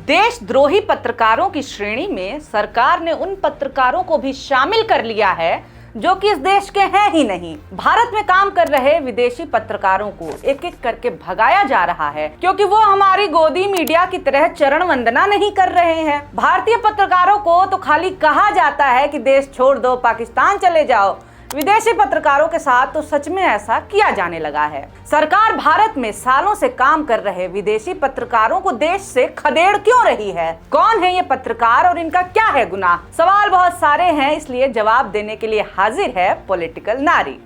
देशद्रोही पत्रकारों की श्रेणी में सरकार ने उन पत्रकारों को भी शामिल कर लिया है जो कि इस देश के हैं ही नहीं। भारत में काम कर रहे विदेशी पत्रकारों को एक एक करके भगाया जा रहा है क्योंकि वो हमारी गोदी मीडिया की तरह चरण वंदना नहीं कर रहे हैं। भारतीय पत्रकारों को तो खाली कहा जाता है कि देश छोड़ दो, पाकिस्तान चले जाओ। विदेशी पत्रकारों के साथ तो सच में ऐसा किया जाने लगा है। सरकार भारत में सालों से काम कर रहे विदेशी पत्रकारों को देश से खदेड़ क्यों रही है? कौन है ये पत्रकार और इनका क्या है गुनाह? सवाल बहुत सारे हैं, इसलिए जवाब देने के लिए हाजिर है पॉलिटिकल नारी।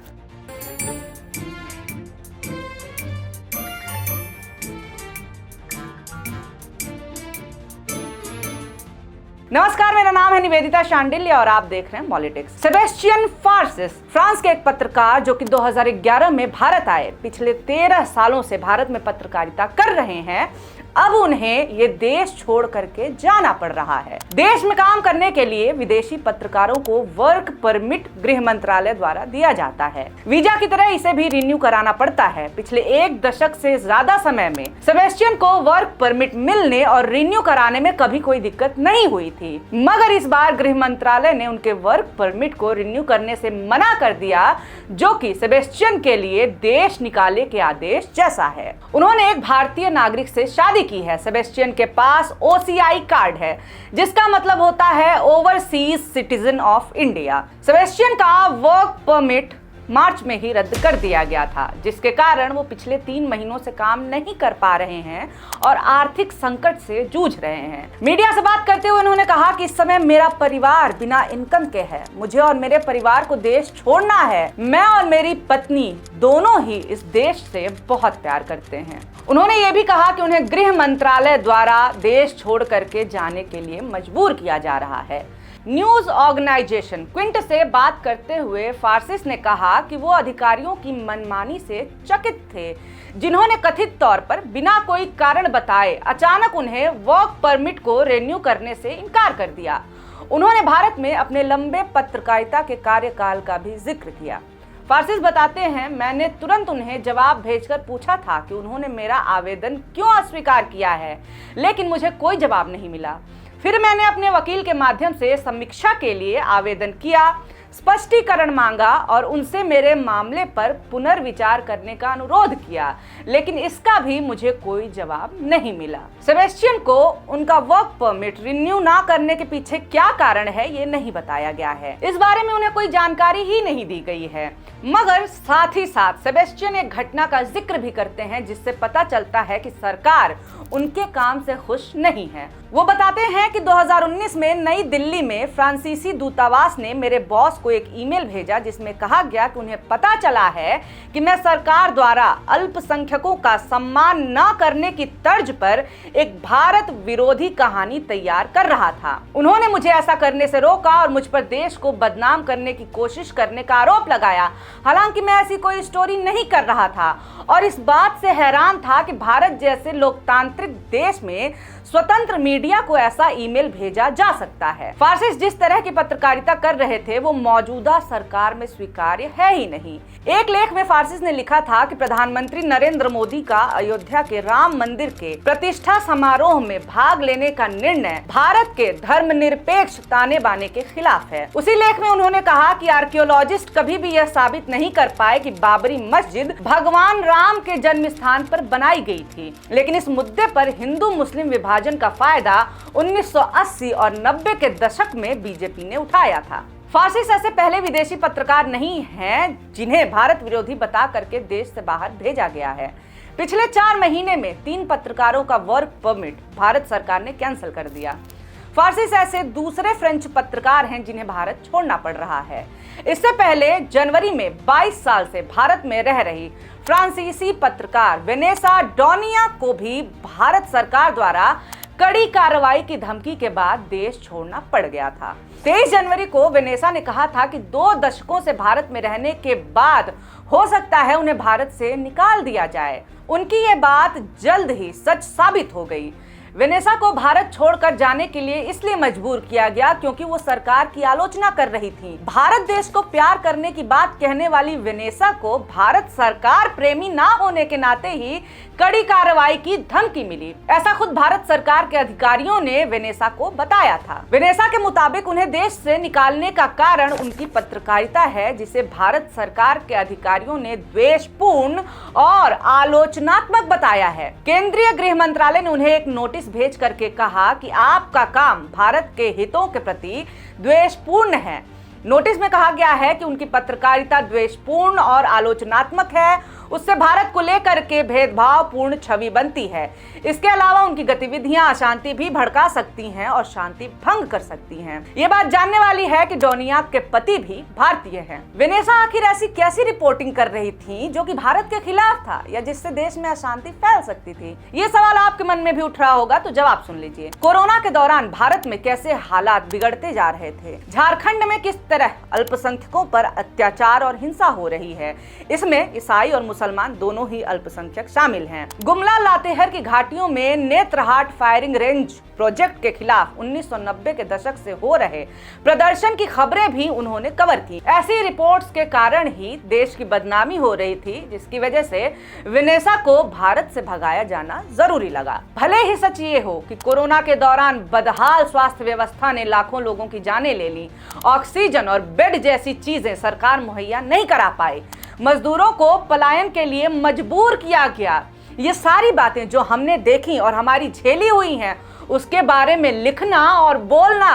नमस्कार, मेरा नाम है निवेदिता शांडिल्य और आप देख रहे हैं पॉलिटिक्स। सेबेस्टियन फार्सिस फ्रांस के एक पत्रकार जो कि 2011 में भारत आए, पिछले 13 सालों से भारत में पत्रकारिता कर रहे हैं, अब उन्हें ये देश छोड़ करके जाना पड़ रहा है। देश में काम करने के लिए विदेशी पत्रकारों को वर्क परमिट गृह मंत्रालय द्वारा दिया जाता है। वीजा की तरह इसे भी रिन्यू कराना पड़ता है। पिछले 1 दशक से ज्यादा समय में सेबेस्टियन को वर्क परमिट मिलने और रिन्यू कराने में कभी कोई दिक्कत नहीं हुई थी, मगर इस बार गृह मंत्रालय ने उनके वर्क परमिट को रिन्यू करने से मना कर दिया, जो कि सेबेस्टियन के लिए देश निकाले के आदेश जैसा है। उन्होंने एक भारतीय नागरिक से शादी की है। सेबेस्टियन के पास OCI कार्ड है, जिसका मतलब होता है overseas citizen of India. Sebastian का वर्क परमिट मार्च में ही रद्द कर दिया गया था, जिसके कारण वो पिछले 3 महीनों से काम नहीं कर पा रहे हैं और आर्थिक संकट से जूझ रहे हैं। मीडिया से बात करते हुए उन्होंने कहा कि इस समय मेरा परिवार बिना इनकम के है, मुझे और मेरे परिवार को देश छोड़ना है। मैं और मेरी पत्नी दोनों ही इस देश से बहुत प्यार करते हैं। उन्होंने ये भी कहा कि उन्हें गृह मंत्रालय द्वारा देश छोड़ करके जाने के लिए मजबूर किया जा रहा है। न्यूज ऑर्गेनाइजेशन क्विंट से बात करते हुए फार्सिस ने कहा कि वो अधिकारियों की मनमानी से चकित थे, जिन्होंने कथित तौर पर बिना कोई कारण बताए अचानक उन्हें वर्क परमिट को रिन्यू करने से इनकार कर दिया। उन्होंने भारत में अपने लंबे पत्रकारिता के कार्यकाल का भी जिक्र किया। फार्सिस बताते हैं, मैंने तुरंत उन्हें जवाब भेजकर पूछा था कि उन्होंने मेरा आवेदन क्यों अस्वीकार किया है, लेकिन मुझे कोई जवाब नहीं मिला। फिर मैंने अपने वकील के माध्यम से समीक्षा के लिए आवेदन किया, स्पष्टीकरण मांगा और उनसे मेरे मामले पर पुनर्विचार करने का अनुरोध किया, लेकिन इसका भी मुझे कोई जवाब नहीं मिला। सेबेस्टियन को उनका वर्क परमिट रिन्यू ना करने के पीछे क्या कारण है, ये नहीं बताया गया है। इस बारे में उन्हें कोई जानकारी ही नहीं दी गई है। मगर साथ ही साथ सेबेस्टियन एक घटना का जिक्र भी करते हैं, जिससे पता चलता है कि सरकार उनके काम से खुश नहीं है। वो बताते हैं कि 2019 में नई दिल्ली में फ्रांसीसी दूतावास ने मेरे बॉस को एक ईमेल भेजा, जिसमें कहा गया कि उन्हें पता चला है कि मैं सरकार द्वारा अल्पसंख्यकों का सम्मान न करने की तर्ज पर एक भारत विरोधी कहानी तैयार कर रहा था। उन्होंने मुझे ऐसा करने से रोका और मुझ पर देश को बदनाम करने की कोशिश करने का आरोप लगाया। हालांकि मैं ऐसी कोई स्टोरी नहीं कर रहा था और इस बात से हैरान था कि भारत जैसे लोकतांत्रिक देश में स्वतंत्र मीडिया को ऐसा ईमेल भेजा जा सकता है। फार्सिस जिस तरह की पत्रकारिता कर रहे थे वो मौजूदा सरकार में स्वीकार्य है ही नहीं। एक लेख में फार्सिस ने लिखा था कि प्रधानमंत्री नरेंद्र मोदी का अयोध्या के राम मंदिर के प्रतिष्ठा समारोह में भाग लेने का निर्णय भारत के धर्मनिरपेक्ष ताने बाने के खिलाफ है। उसी लेख में उन्होंने कहा कि आर्कियोलॉजिस्ट कभी भी यह साबित नहीं कर पाए कि बाबरी मस्जिद भगवान राम के जन्म स्थान पर बनाई गई थी, लेकिन इस मुद्दे पर हिंदू मुस्लिम विभाजन का फायदा 1980 और 90 के दशक में बीजेपी ने उठाया था। फार्सिस ऐसे पहले विदेशी पत्रकार नहीं हैं जिन्हें भारत विरोधी बता करके देश से बाहर भेजा गया है। पिछले 4 महीने में 3 पत्रकारों का वर्क परमिट भारत सरकार ने कैंसिल कर दिया। फार्सिस ऐसे दूसरे फ्रेंच पत्रकार हैं जिन्हें भारत छोड़ना पड़ रहा है। इससे पहले जनवरी में 22 साल से भारत में रह रही फ्रांसीसी पत्रकार वेनेसा डोनिया को भी भारत सरकार द्वारा कड़ी कार्रवाई की धमकी के बाद देश छोड़ना पड़ गया था। 23 जनवरी को वेनेसा ने कहा था कि 2 दशकों से भारत में रहने के बाद हो सकता है उन्हें भारत से निकाल दिया जाए। उनकी ये बात जल्द ही सच साबित हो गई। वेनेसा को भारत छोड़कर जाने के लिए इसलिए मजबूर किया गया क्योंकि वो सरकार की आलोचना कर रही थी। भारत देश को प्यार करने की बात कहने वाली वेनेसा को भारत सरकार प्रेमी ना होने के नाते ही कड़ी कार्रवाई की धमकी मिली। ऐसा खुद भारत सरकार के अधिकारियों ने वेनेसा को बताया था। वेनेसा के मुताबिक उन्हें देश से निकालने का कारण उनकी पत्रकारिता है, जिसे भारत सरकार के अधिकारियों ने द्वेषपूर्ण और आलोचनात्मक बताया है। केंद्रीय गृह मंत्रालय ने उन्हें एक नोटिस भेज करके कहा कि आपका काम भारत के हितों के प्रति द्वेषपूर्ण है। नोटिस में कहा गया है कि उनकी पत्रकारिता द्वेषपूर्ण और आलोचनात्मक है, उससे भारत को लेकर के भेदभावपूर्ण छवि बनती है। इसके अलावा उनकी गतिविधियां अशांति भी भड़का सकती हैं और शांति भंग कर सकती हैं। ये बात जानने वाली है कि डोनियाक के पति भी भारतीय हैं। वेनेसा आखिर ऐसी कैसी रिपोर्टिंग कर रही थी जो कि भारत के खिलाफ था या जिससे देश में अशांति फैल सकती थी? ये सवाल आपके मन में भी उठ रहा होगा, तो जवाब सुन लीजिए। कोरोना के दौरान भारत में कैसे हालात बिगड़ते जा रहे थे, झारखंड में किस तरह अल्पसंख्यकों पर अत्याचार और हिंसा हो रही है, इसमें ईसाई और मुसलमान दोनों ही अल्पसंख्यक शामिल हैं। गुमला लातेहर की घाटियों में नेत्रहाट फायरिंग रेंज प्रोजेक्ट के खिलाफ 1990 के दशक से हो रहे प्रदर्शन की खबरें भी उन्होंने कवर की। ऐसी रिपोर्ट्स के कारण ही देश की बदनामी हो रही थी, जिसकी वजह से वेनेसा को भारत से भगाया जाना जरूरी लगा। भले ही सच ये हो कि कोरोना के दौरान बदहाल स्वास्थ्य व्यवस्था ने लाखों लोगों की जानें ले ली, ऑक्सीजन और बेड जैसी चीजें सरकार मुहैया नहीं करा पाई, मजदूरों को पलायन के लिए मजबूर किया गया। ये सारी बातें जो हमने देखी और हमारी झेली हुई हैं, उसके बारे में लिखना और बोलना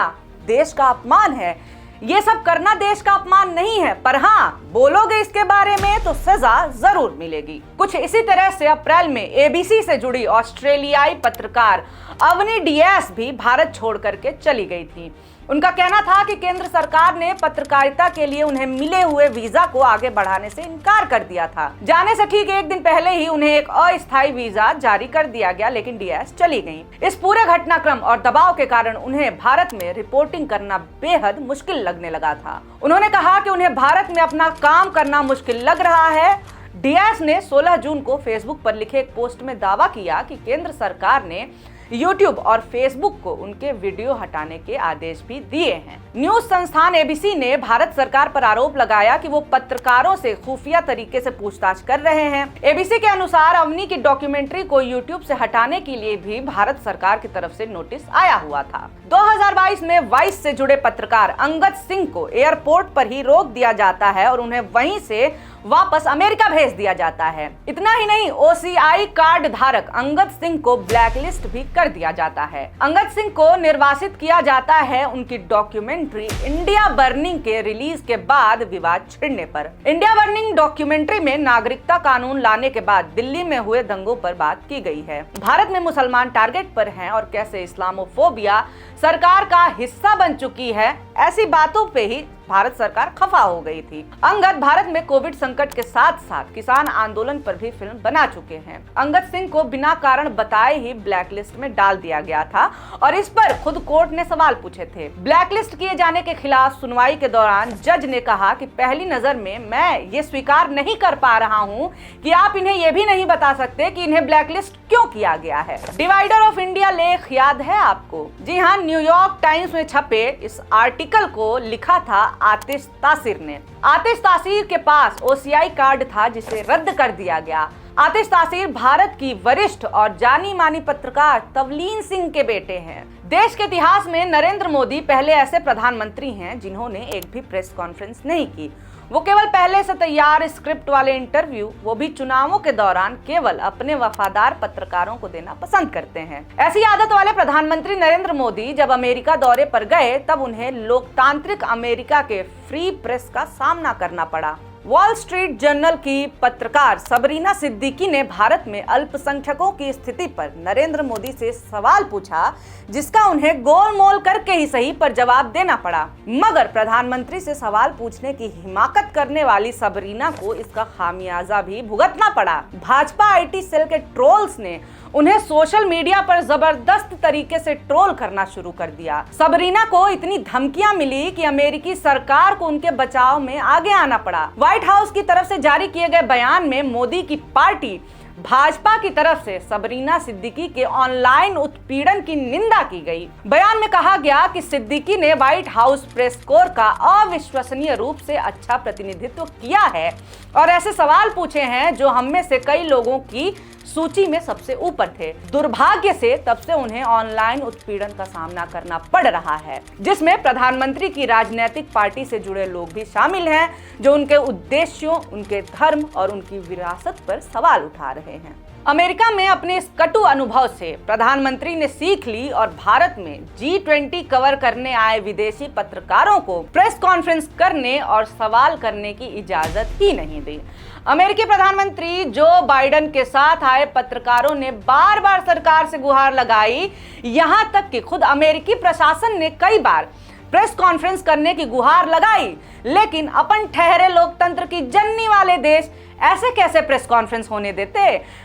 देश का अपमान है। ये सब करना देश का अपमान नहीं है, पर हाँ, बोलोगे इसके बारे में तो सजा जरूर मिलेगी। कुछ इसी तरह से अप्रैल में एबीसी से जुड़ी ऑस्ट्रेलियाई पत्रकार अवनी डियास भी भारत छोड़ करके चली गई थी। उनका कहना था कि केंद्र सरकार ने पत्रकारिता के लिए उन्हें मिले हुए वीजा को आगे बढ़ाने से इनकार कर दिया था। जाने से ठीक एक दिन पहले ही उन्हें एक अस्थायी वीजा जारी कर दिया गया, लेकिन डियास चली गईं। इस पूरे घटनाक्रम और दबाव के कारण उन्हें भारत में रिपोर्टिंग करना बेहद मुश्किल लगने लगा था। उन्होंने कहा कि उन्हें भारत में अपना काम करना मुश्किल लग रहा है। डियास ने 16 जून को फेसबुक पर लिखे एक पोस्ट में दावा किया कि केंद्र सरकार ने यूट्यूब और फेसबुक को उनके वीडियो हटाने के आदेश भी दिए हैं। न्यूज संस्थान एबीसी ने भारत सरकार पर आरोप लगाया कि वो पत्रकारों से खुफिया तरीके से पूछताछ कर रहे हैं। एबीसी के अनुसार अवनी की डॉक्यूमेंट्री को यूट्यूब से हटाने के लिए भी भारत सरकार की तरफ से नोटिस आया हुआ था। 2022 में वाइस से जुड़े पत्रकार अंगद सिंह को एयरपोर्ट पर ही रोक दिया जाता है और उन्हें वहीं से वापस अमेरिका भेज दिया जाता है। इतना ही नहीं, ओसीआई कार्ड धारक अंगद सिंह को ब्लैकलिस्ट भी कर दिया जाता है। अंगद सिंह को निर्वासित किया जाता है उनकी डॉक्यूमेंट्री इंडिया बर्निंग के रिलीज के बाद विवाद छिड़ने पर। इंडिया बर्निंग डॉक्यूमेंट्री में नागरिकता कानून लाने के बाद दिल्ली में हुए दंगों पर बात की गई है। भारत में मुसलमान टारगेट पर हैं और कैसे इस्लामोफोबिया सरकार का हिस्सा बन चुकी है, ऐसी बातों पे ही भारत सरकार खफा हो गई थी। अंगद भारत में कोविड संकट के साथ साथ किसान आंदोलन पर भी फिल्म बना चुके हैं। अंगद सिंह को बिना कारण बताए ही ब्लैकलिस्ट में डाल दिया गया था और इस पर खुद कोर्ट ने सवाल पूछे थे। ब्लैकलिस्ट किए जाने के खिलाफ सुनवाई के दौरान जज ने कहा कि पहली नजर में मैं ये स्वीकार नहीं कर पा रहा हूँ कि आप इन्हें ये भी नहीं बता सकते कि इन्हें ब्लैकलिस्ट क्यों किया गया है। डिवाइडर ऑफ इंडिया लेख याद है आपको? जी हाँ, न्यूयॉर्क टाइम्स में छपे इस आर्टिकल को लिखा था आतिश तासीर ने। आतिश तासीर के पास ओसीआई कार्ड था जिसे रद्द कर दिया गया। आतिश तासीर भारत की वरिष्ठ और जानी मानी पत्रकार तवलीन सिंह के बेटे हैं। देश के इतिहास में नरेंद्र मोदी पहले ऐसे प्रधानमंत्री हैं जिन्होंने एक भी प्रेस कॉन्फ्रेंस नहीं की। वो केवल पहले से तैयार स्क्रिप्ट वाले इंटरव्यू, वो भी चुनावों के दौरान, केवल अपने वफादार पत्रकारों को देना पसंद करते हैं। ऐसी आदत वाले प्रधानमंत्री नरेंद्र मोदी जब अमेरिका दौरे पर गए तब उन्हें लोकतांत्रिक अमेरिका के फ्री प्रेस का सामना करना पड़ा। वॉल स्ट्रीट जर्नल की पत्रकार सबरीना सिद्दीकी ने भारत में अल्पसंख्यकों की स्थिति पर नरेंद्र मोदी से सवाल पूछा, जिसका उन्हें गोलमोल करके ही सही पर जवाब देना पड़ा। मगर प्रधानमंत्री से सवाल पूछने की हिमाकत करने वाली सबरीना को इसका खामियाजा भी भुगतना पड़ा। भाजपा आईटी सेल के ट्रोल्स ने उन्हें सोशल मीडिया पर जबरदस्त तरीके से ट्रोल करना शुरू कर दिया। सबरीना को इतनी धमकियां मिली कि अमेरिकी सरकार को उनके बचाव में आगे आना पड़ा। व्हाइट हाउस की तरफ से जारी किए गए बयान में मोदी की पार्टी भाजपा की तरफ से सबरीना सिद्दीकी के ऑनलाइन उत्पीड़न की निंदा की गई। बयान में कहा गया कि सिद्दीकी ने व्हाइट हाउस प्रेस कोर का अविश्वसनीय रूप से अच्छा प्रतिनिधित्व किया है और ऐसे सवाल पूछे हैं जो हम में से कई लोगों की सूची में सबसे ऊपर थे। दुर्भाग्य से तब से उन्हें ऑनलाइन उत्पीड़न का सामना करना पड़ रहा है, जिसमें प्रधानमंत्री की राजनीतिक पार्टी से जुड़े लोग भी शामिल हैं, जो उनके उद्देश्यों, उनके धर्म और उनकी विरासत पर सवाल उठा रहे हैं। अमेरिका में अपने इस कटु अनुभव से प्रधानमंत्री ने सीख ली और भारत में G20 कवर करने आए विदेशी पत्रकारों को प्रेस कॉन्फ्रेंस करने और सवाल करने की इजाजत ही नहीं दी। अमेरिकी प्रधानमंत्री जो बाइडेन के साथ आए पत्रकारों ने बार बार सरकार से गुहार लगाई, यहां तक कि खुद अमेरिकी प्रशासन ने कई बार प्रेस कॉन्फ्रेंस करने की गुहार लगाई, लेकिन अपन ठहरे लोकतंत्र की जननी वाले देश ऐसे कैसे प्रेस कॉन्फ्रेंस होने देते।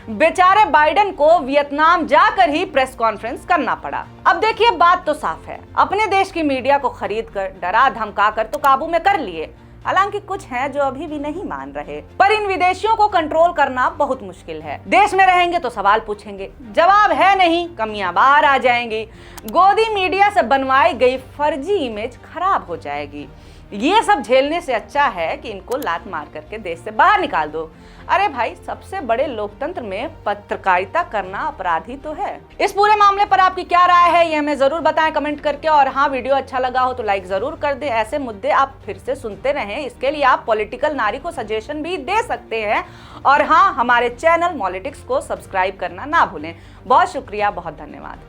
बेचारे बाइडेन को वियतनाम जाकर ही प्रेस कॉन्फ्रेंस करना पड़ा। अब देखिए, बात तो साफ है, अपने देश की मीडिया को खरीद कर, डरा धमका कर तो काबू में कर लिए, हालांकि कुछ हैं जो अभी भी नहीं मान रहे। पर इन विदेशियों को कंट्रोल करना बहुत मुश्किल है। देश में रहेंगे तो सवाल पूछेंगे, जवाब है नहीं, कमियां बाहर आ जाएंगी, गोदी मीडिया से बनवाई गई फर्जी इमेज खराब हो जाएगी। ये सब झेलने से अच्छा है कि इनको लात मार करके देश से बाहर निकाल दो। अरे भाई, सबसे बड़े लोकतंत्र में पत्रकारिता करना अपराध ही तो है। इस पूरे मामले पर आपकी क्या राय है, ये हमें जरूर बताएं कमेंट करके। और हाँ, वीडियो अच्छा लगा हो तो लाइक जरूर कर दें। ऐसे मुद्दे आप फिर से सुनते रहें, इसके लिए आप पॉलिटिकल नारी को सजेशन भी दे सकते हैं। और हाँ, हमारे चैनल मॉलिटिक्स को सब्सक्राइब करना ना भूलें। बहुत शुक्रिया, बहुत धन्यवाद।